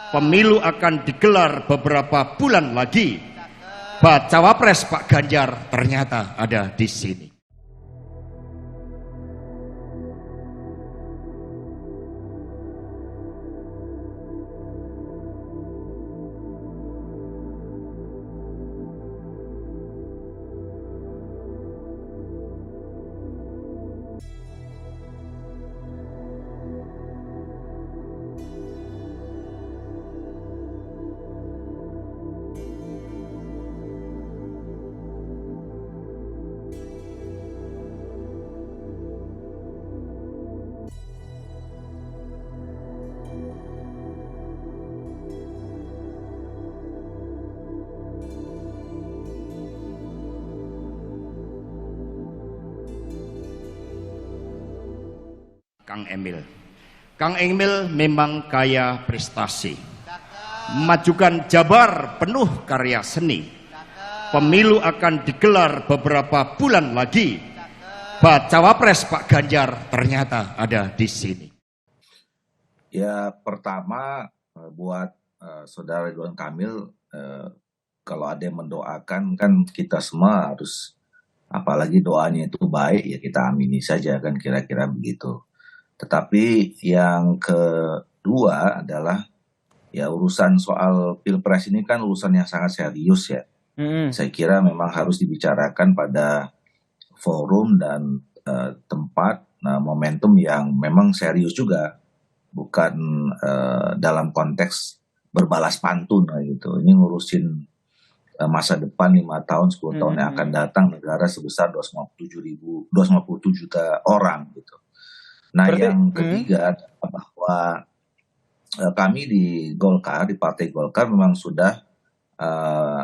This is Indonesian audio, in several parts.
Pemilu akan digelar beberapa bulan lagi. Bacawa Pres Pak Ganjar ternyata ada di sini. Kang Emil memang kaya prestasi, memajukan Jabar penuh karya seni. Pemilu akan digelar beberapa bulan lagi. Bacawa Pres Pak Ganjar ternyata ada di sini. Ya, pertama buat saudara Ridwan Kamil, kalau ada yang mendoakan kan kita semua harus, apalagi doanya itu baik, ya kita amini saja kan, kira-kira begitu. Tetapi yang kedua adalah ya urusan soal Pilpres ini kan urusan yang sangat serius ya. Saya kira memang harus dibicarakan pada forum dan tempat, momentum yang memang serius juga, bukan dalam konteks berbalas pantun gitu. Ini ngurusin masa depan 5 tahun, 10 tahun yang akan datang negara sebesar 257 juta orang gitu. Nah, yang ketiga bahwa kami di Golkar, di Partai Golkar memang sudah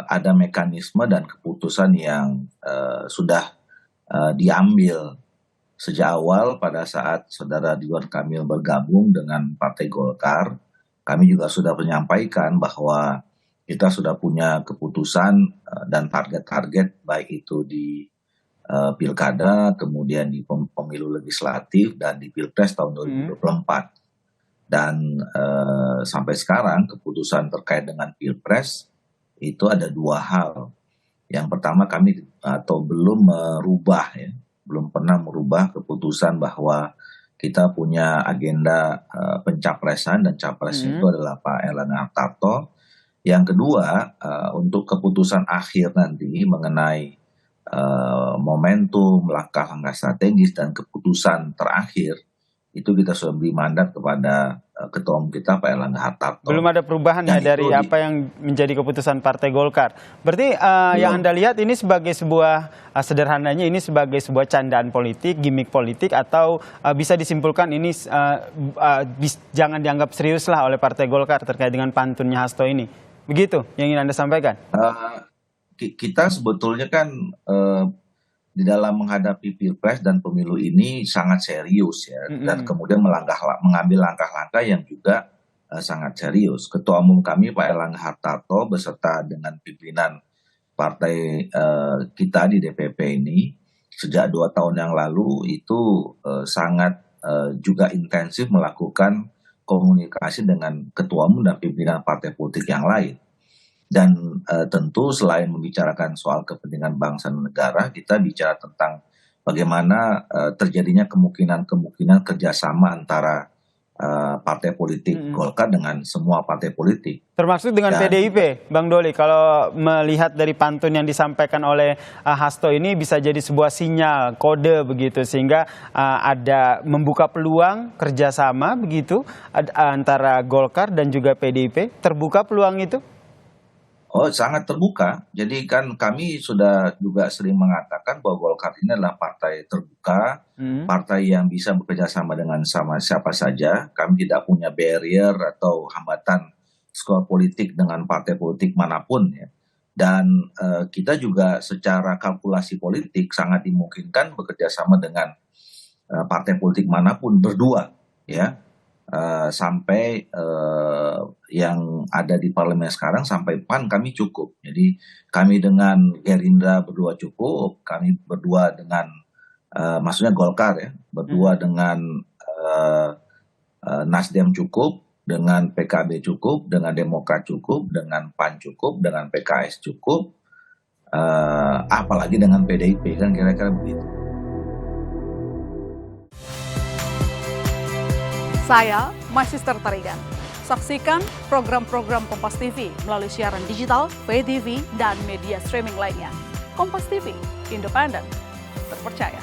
ada mekanisme dan keputusan yang sudah diambil sejak awal pada saat saudara Ridwan Kamil bergabung dengan Partai Golkar. Kami juga sudah menyampaikan bahwa kita sudah punya keputusan dan target-target baik itu di pilkada, kemudian di pemilu legislatif dan di pilpres tahun 2024. Dan sampai sekarang keputusan terkait dengan pilpres itu ada 2 hal. Yang pertama, kami belum merubah ya, belum pernah merubah keputusan bahwa kita punya agenda pencapresan dan capres itu adalah Pak Erlangga Hartarto. Yang kedua, untuk keputusan akhir nanti mengenai momentum, langkah-langkah strategis dan keputusan terakhir itu kita sudah beri mandat kepada ketua umum kita Pak Erlangga Hartarto. Belum ada perubahan ya dari apa yang menjadi keputusan Partai Golkar. Berarti yang Anda lihat ini sebagai sebuah sederhananya ini sebagai sebuah candaan politik, gimmick politik, atau bisa disimpulkan ini jangan dianggap serius lah oleh Partai Golkar terkait dengan pantunnya Hasto ini. Begitu yang ingin Anda sampaikan? Kita sebetulnya kan di dalam menghadapi pilpres dan pemilu ini sangat serius ya, dan kemudian mengambil langkah-langkah yang juga sangat serius. Ketua umum kami Pak Erlangga Hartarto beserta dengan pimpinan partai kita di DPP ini sejak 2 tahun yang lalu itu sangat juga intensif melakukan komunikasi dengan ketua umum dan pimpinan partai politik yang lain. Dan tentu selain membicarakan soal kepentingan bangsa dan negara, kita bicara tentang bagaimana terjadinya kemungkinan kerjasama antara partai politik Golkar dengan semua partai politik. Termasuk dengan PDIP, Bang Doli. Kalau melihat dari pantun yang disampaikan oleh Hasto ini bisa jadi sebuah sinyal, kode begitu, sehingga ada membuka peluang kerjasama begitu antara Golkar dan juga PDIP. Terbuka peluang itu? Oh, sangat terbuka. Jadi kan kami sudah juga sering mengatakan bahwa Golkar ini adalah partai terbuka, partai yang bisa bekerja sama dengan siapa saja. Kami tidak punya barrier atau hambatan skor politik dengan partai politik manapun ya. Dan kita juga secara kalkulasi politik sangat dimungkinkan bekerja sama dengan partai politik manapun berdua ya. Sampai yang ada di parlemen sekarang sampai PAN kami cukup. Jadi kami dengan Gerindra berdua cukup, kami berdua dengan maksudnya Golkar ya, berdua dengan Nasdem cukup, dengan PKB cukup, dengan Demokrat cukup, dengan PAN cukup, dengan PKS cukup, apalagi dengan PDIP, kan kira-kira begitu. Saya Sister Tarigan. Saksikan program-program Kompas TV melalui siaran digital, pay TV, dan media streaming lainnya. Kompas TV, independen, terpercaya.